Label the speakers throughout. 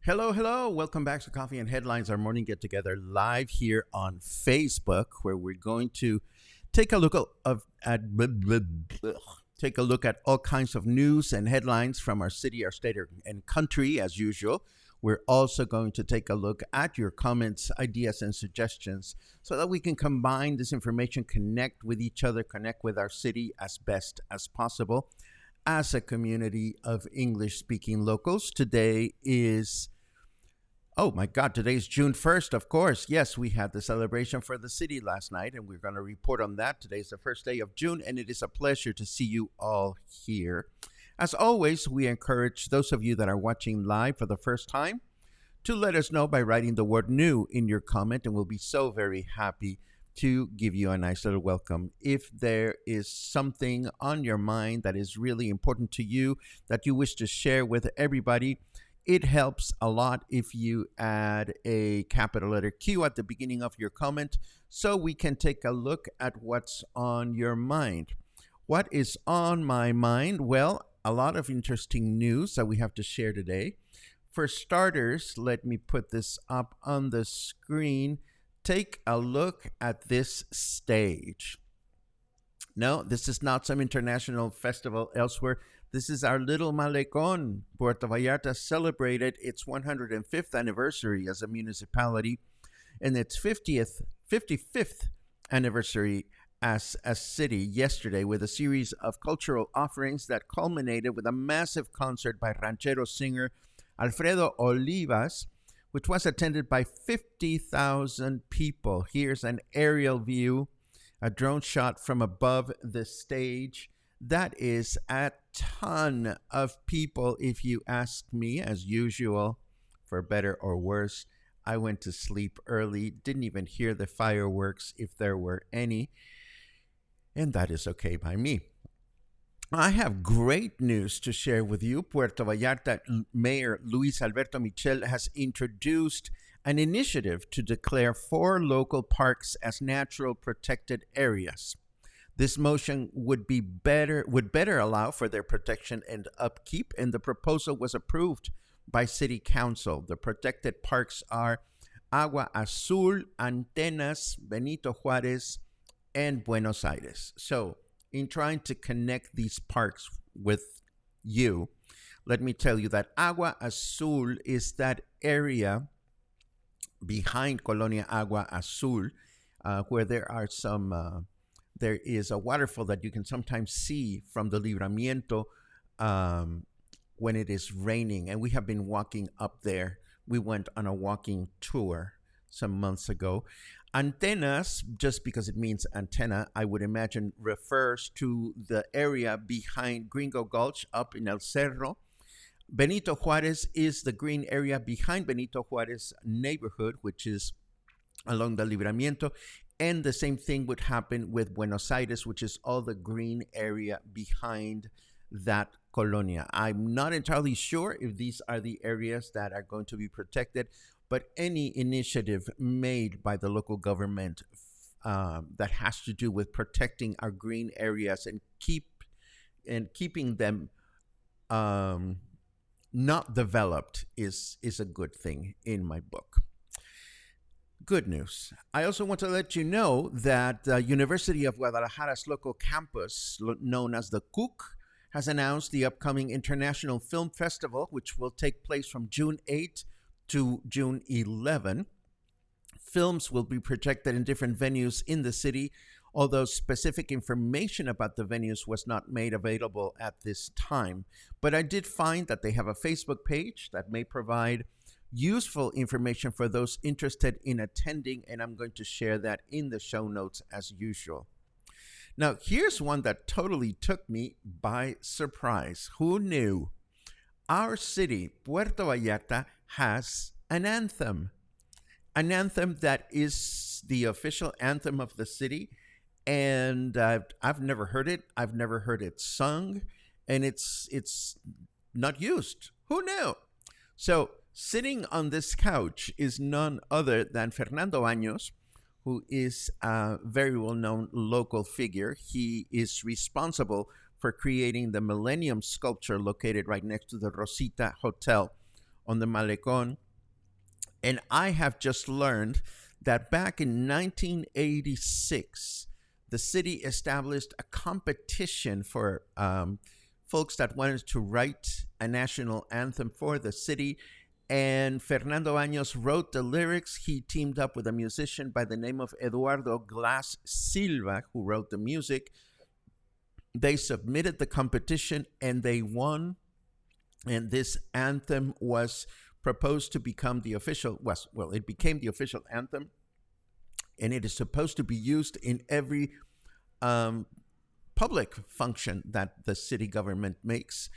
Speaker 1: Hello, hello. Welcome back to Coffee and Headlines, our morning get together live here on Facebook, where we're going to take a look take a look at all kinds of news and headlines from our city, our state, and country as usual. We're also going to take a look at your comments, ideas, and suggestions so that we can combine this information, connect with each other, connect with our city as best as possible as a community of English-speaking locals. Today is, oh my God, today's June 1st, of course. Yes, we had the celebration for the city last night, and we're going to report on that. Today's the first day of June, and it is a pleasure to see you all here. As always, we encourage those of you that are watching live for the first time to let us know by writing the word new in your comment, and we'll be so very happy to give you a nice little welcome. If there is something on your mind that is really important to you that you wish to share with everybody, it helps a lot if you add a capital letter Q at the beginning of your comment so we can take a look at what's on your mind. What is on my mind? Well, a lot of interesting news that we have to share today. For starters, let me put this up on the screen. Take a look at this stage. No, this is not some international festival elsewhere. This is our little Malecón. Puerto Vallarta celebrated its 105th anniversary as a municipality and its 55th anniversary as a city yesterday with a series of cultural offerings that culminated with a massive concert by ranchero singer Alfredo Olivas, which was attended by 50,000 people. Here's an aerial view, a drone shot from above the stage. That is a ton of people, if you ask me, as usual, for better or worse. I went to sleep early, didn't even hear the fireworks if there were any, and that is okay by me. I have great news to share with you. Puerto Vallarta Mayor Luis Alberto Michel has introduced an initiative to declare 4 local parks as natural protected areas. This motion would better allow for their protection and upkeep, and the proposal was approved by City Council. The protected parks are Agua Azul, Antenas, Benito Juárez, and Buenos Aires. So, in trying to connect these parks with you, let me tell you that Agua Azul is that area behind Colonia Agua Azul, where there is a waterfall that you can sometimes see from the Libramiento when it is raining. And we have been walking up there. We went on a walking tour some months ago. Antenas, just because it means antenna, I would imagine refers to the area behind Gringo Gulch up in El Cerro. Benito Juárez is the green area behind Benito Juárez neighborhood, which is along the Libramiento. And the same thing would happen with Buenos Aires, which is all the green area behind that Colonia. I'm not entirely sure if these are the areas that are going to be protected, but any initiative made by the local government that has to do with protecting our green areas and keeping them um, not developed is a good thing in my book. Good news. I also want to let you know that the University of Guadalajara's local campus, known as the CUC, has announced the upcoming International Film Festival, which will take place from June 8 to June 11. Films will be projected in different venues in the city, although specific information about the venues was not made available at this time. But I did find that they have a Facebook page that may provide useful information for those interested in attending, and I'm going to share that in the show notes as usual. Now, here's one that totally took me by surprise. Who knew? Our city, Puerto Vallarta, has an anthem that is the official anthem of the city, and I've never heard it. I've never heard it sung, and it's not used. Who knew? So, sitting on this couch is none other than Fernando Baños, who is a very well-known local figure. He is responsible for creating the Millennium sculpture located right next to the Rosita Hotel on the Malecon. And I have just learned that back in 1986, the city established a competition for folks that wanted to write a national anthem for the city. And Fernando Baños wrote the lyrics. He teamed up with a musician by the name of Eduardo Glass Silva, who wrote the music. They submitted the competition and they won. And this anthem was proposed to become the official, it became the official anthem. And it is supposed to be used in every public function that the city government makes.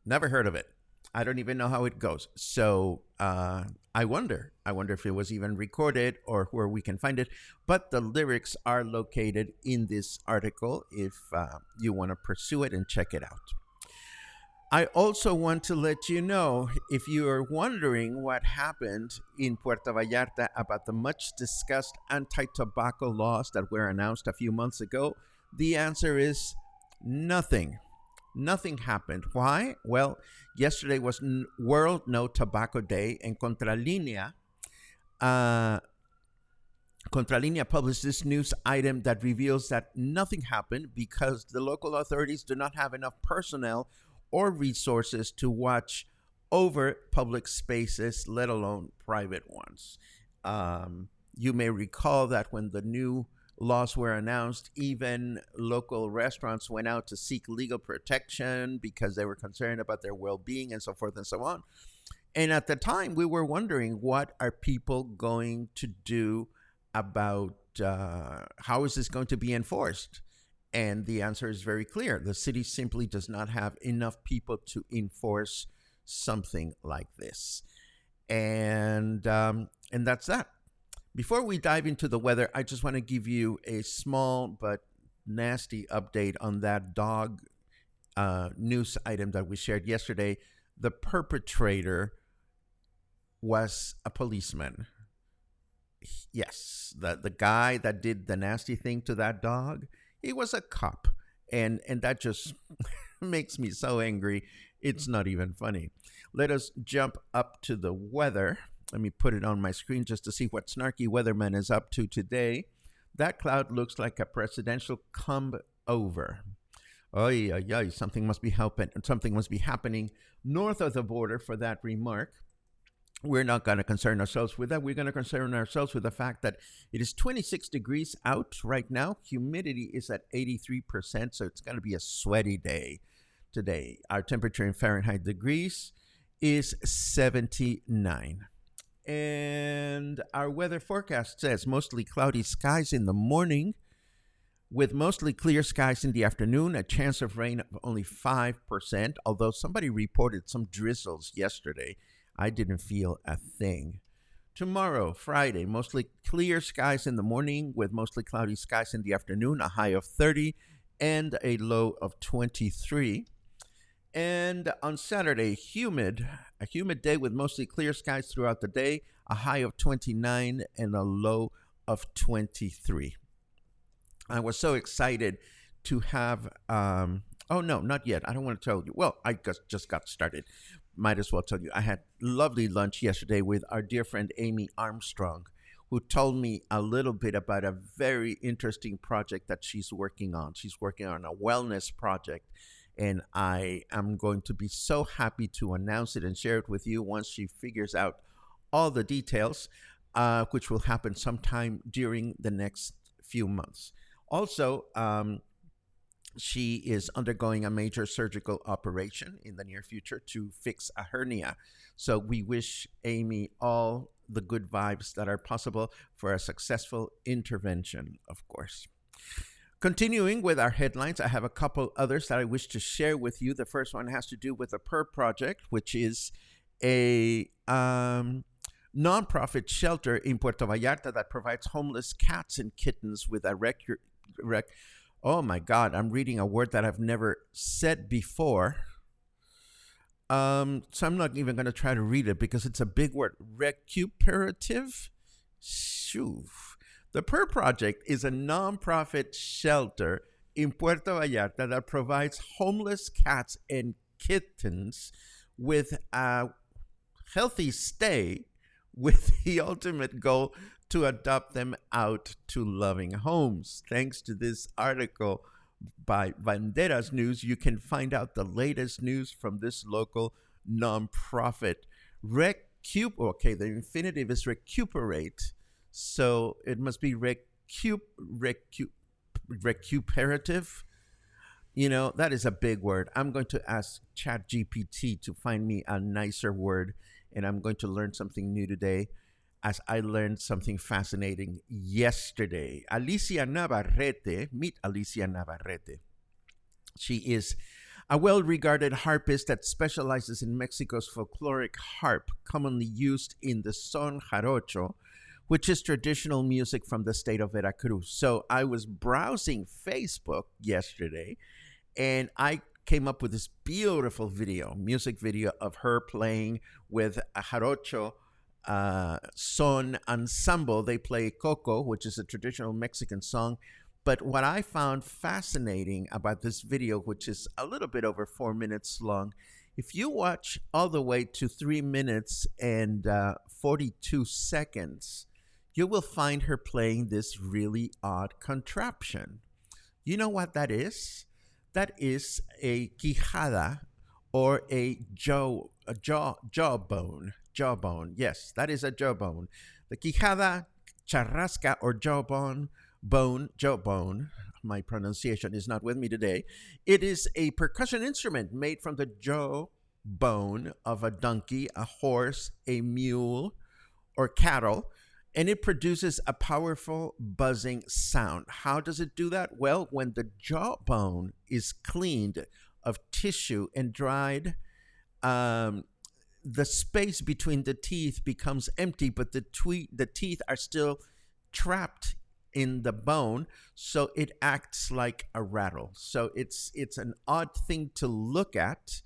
Speaker 1: Never heard of it. I don't even know how it goes. So I wonder if it was even recorded or where we can find it. But the lyrics are located in this article if you want to pursue it and check it out. I also want to let you know, if you are wondering what happened in Puerto Vallarta about the much discussed anti-tobacco laws that were announced a few months ago, the answer is nothing. Nothing happened. Why? Well, yesterday was World No Tobacco Day, and Contralinea published this news item that reveals that nothing happened because the local authorities do not have enough personnel or resources to watch over public spaces, let alone private ones. You may recall that when the new laws were announced, even local restaurants went out to seek legal protection because they were concerned about their well-being and so forth and so on. And at the time, we were wondering, what are people going to do about how is this going to be enforced? And the answer is very clear. The city simply does not have enough people to enforce something like this. And that's that. Before we dive into the weather, I just want to give you a small but nasty update on that dog news item that we shared yesterday. The perpetrator was a policeman. Yes, the guy that did the nasty thing to that dog, he was a cop. And that just makes me so angry. It's not even funny. Let us jump up to the weather. Let me put it on my screen just to see what Snarky Weatherman is up to today. That cloud looks like a presidential come over. Oy, oy, oy, something must be happening north of the border for that remark. We're not going to concern ourselves with that. We're going to concern ourselves with the fact that it is 26 degrees out right now. Humidity is at 83%, so it's going to be a sweaty day today. Our temperature in Fahrenheit degrees is 79. And our weather forecast says mostly cloudy skies in the morning with mostly clear skies in the afternoon, a chance of rain of only 5%, although somebody reported some drizzles yesterday. I didn't feel a thing. Tomorrow, Friday, mostly clear skies in the morning with mostly cloudy skies in the afternoon, a high of 30 and a low of 23. And on Saturday, a humid day with mostly clear skies throughout the day, a high of 29 and a low of 23. I was so excited to have, oh no, not yet. I don't want to tell you. Well, I just got started. Might as well tell you. I had lovely lunch yesterday with our dear friend Amy Armstrong, who told me a little bit about a very interesting project that she's working on. She's working on a wellness project, and I am going to be so happy to announce it and share it with you once she figures out all the details, which will happen sometime during the next few months. Also, she is undergoing a major surgical operation in the near future to fix a hernia. So we wish Amy all the good vibes that are possible for a successful intervention, of course. Continuing with our headlines, I have a couple others that I wish to share with you. The first one has to do with the PuRR Project, which is a nonprofit shelter in Puerto Vallarta that provides homeless cats and kittens with a oh my God, I'm reading a word that I've never said before. So I'm not even going to try to read it because it's a big word. Recuperative? Shoo. The PuRR Project is a nonprofit shelter in Puerto Vallarta that provides homeless cats and kittens with a healthy stay with the ultimate goal to adopt them out to loving homes. Thanks to this article by Banderas News, you can find out the latest news from this local nonprofit. Okay, the infinitive is recuperate, so it must be recuperative. You know, that is a big word. I'm going to ask ChatGPT to find me a nicer word, and I'm going to learn something new today, as I learned something fascinating yesterday. Alicia Navarrete, meet Alicia Navarrete. She is a well-regarded harpist that specializes in Mexico's folkloric harp, commonly used in the son jarocho, which is traditional music from the state of Veracruz. So I was browsing Facebook yesterday, and I came up with this beautiful music video of her playing with a jarocho son ensemble. They play Coco, which is a traditional Mexican song. But what I found fascinating about this video, which is a little bit over 4 minutes long, if you watch all the way to 3 minutes and 42 seconds, you will find her playing this really odd contraption. You know what that is? That is a quijada, or a jawbone. Jawbone, yes, that is a jawbone. The quijada, charrasca, or jawbone, jawbone. My pronunciation is not with me today. It is a percussion instrument made from the jawbone of a donkey, a horse, a mule, or cattle, and it produces a powerful buzzing sound. How does it do that? Well, when the jawbone is cleaned of tissue and dried, the space between the teeth becomes empty, but the teeth are still trapped in the bone, so it acts like a rattle. So it's an odd thing to look at,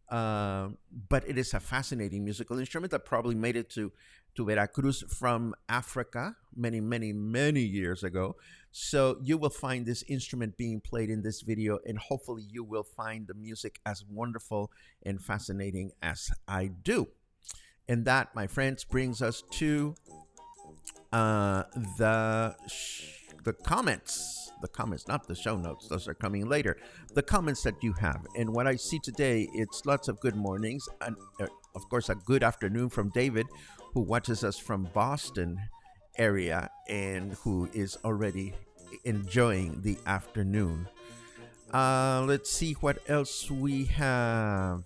Speaker 1: but it is a fascinating musical instrument that probably made it to Veracruz from Africa many, many, many years ago. So you will find this instrument being played in this video, and hopefully you will find the music as wonderful and fascinating as I do. And that, my friends, brings us to the comments. The comments, not the show notes. Those are coming later. The comments that you have. And what I see today, it's lots of good mornings. And of course, a good afternoon from David, who watches us from Boston area and who is already enjoying the afternoon. Let's see what else we have.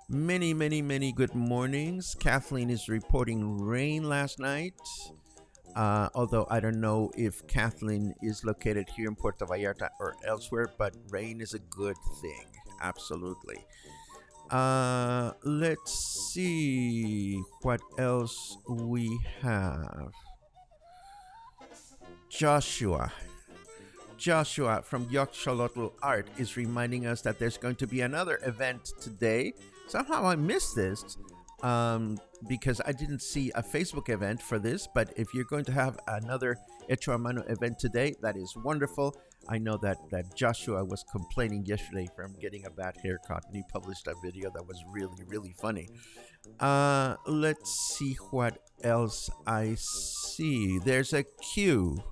Speaker 1: Many, many, many good mornings. Kathleen is reporting rain last night. Although I don't know if Kathleen is located here in Puerto Vallarta or elsewhere, but rain is a good thing. Absolutely. Let's see what else we have. Joshua. Joshua from Yoxolotl Art is reminding us that there's going to be another event today. Somehow I missed this because I didn't see a Facebook event for this. But if you're going to have another Hecho a Mano event today, that is wonderful. I know that Joshua was complaining yesterday from getting a bad haircut, and he published a video that was really, really funny. Let's see what else I see. There's a cue.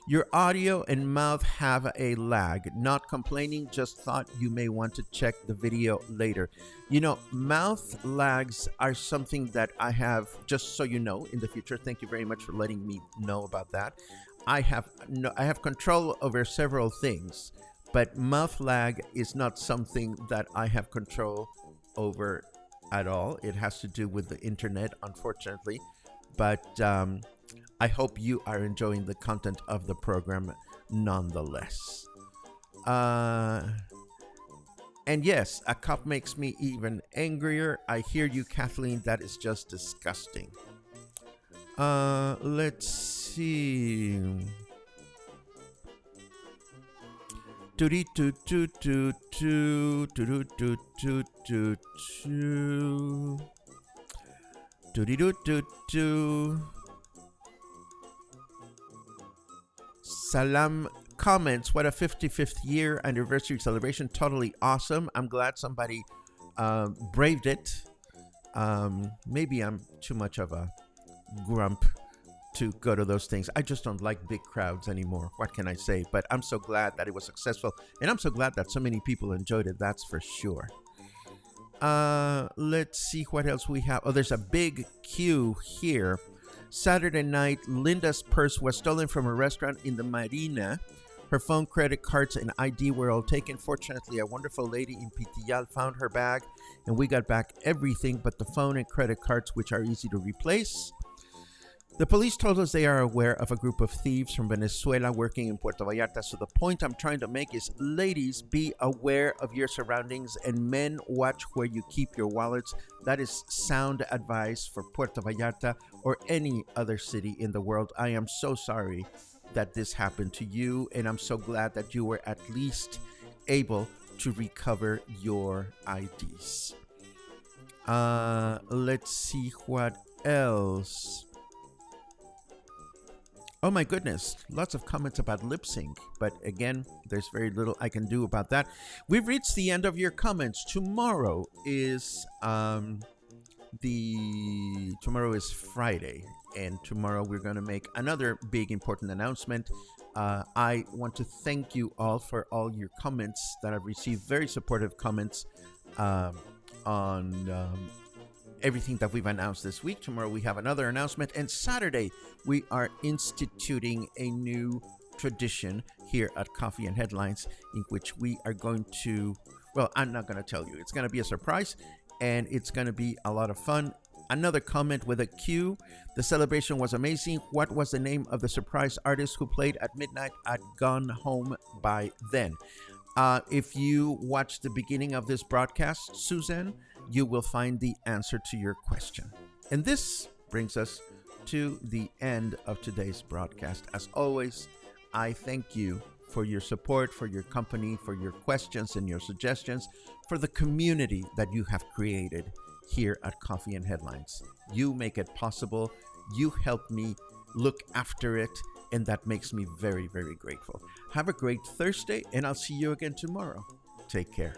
Speaker 1: Your audio and mouth have a lag. Not complaining, just thought you may want to check the video later. You know, mouth lags are something that I have, just so you know, in the future. Thank you very much for letting me know about that. I have control over several things, but mouth lag is not something that I have control over at all. It has to do with the internet, unfortunately. But I hope you are enjoying the content of the program nonetheless. And yes, a cop makes me even angrier. I hear you, Kathleen. That is just disgusting. Let's see. Salam comments, what a 55th year anniversary celebration. Totally awesome. I'm glad somebody braved it. Maybe I'm too much of a grump to go to those things. I just don't like big crowds anymore. What can I say? But I'm so glad that it was successful, and I'm so glad that so many people enjoyed it. That's for sure. Let's see what else we have. Oh, there's a big queue here. Saturday night, Linda's purse was stolen from a restaurant in the Marina. Her phone, credit cards, and ID were all taken. Fortunately, a wonderful lady in Pitillal found her bag, and we got back everything but the phone and credit cards, which are easy to replace. The police told us they are aware of a group of thieves from Venezuela working in Puerto Vallarta. So the point I'm trying to make is, ladies, be aware of your surroundings, and men, watch where you keep your wallets. That is sound advice for Puerto Vallarta or any other city in the world. I am so sorry that this happened to you, and I'm so glad that you were at least able to recover your IDs. Let's see what else. Oh my goodness, lots of comments about lip sync, but again, there's very little I can do about that. We've reached the end of your comments. Tomorrow is Friday, and tomorrow we're going to make another big important announcement. I want to thank you all for all your comments that I've received, very supportive comments on everything that we've announced this week. Tomorrow we have another announcement, and Saturday we are instituting a new tradition here at Coffee and Headlines, in which we are going to, well, I'm not going to tell you. It's going to be a surprise, and it's going to be a lot of fun. Another comment with a cue. The celebration was amazing. What was the name of the surprise artist who played at midnight at Gone Home by Then? If you watch the beginning of this broadcast, Suzanne, you will find the answer to your question. And this brings us to the end of today's broadcast. As always, I thank you for your support, for your company, for your questions and your suggestions, for the community that you have created here at Coffee and Headlines. You make it possible. You help me look after it, and that makes me very, very grateful. Have a great Thursday, and I'll see you again tomorrow. Take care.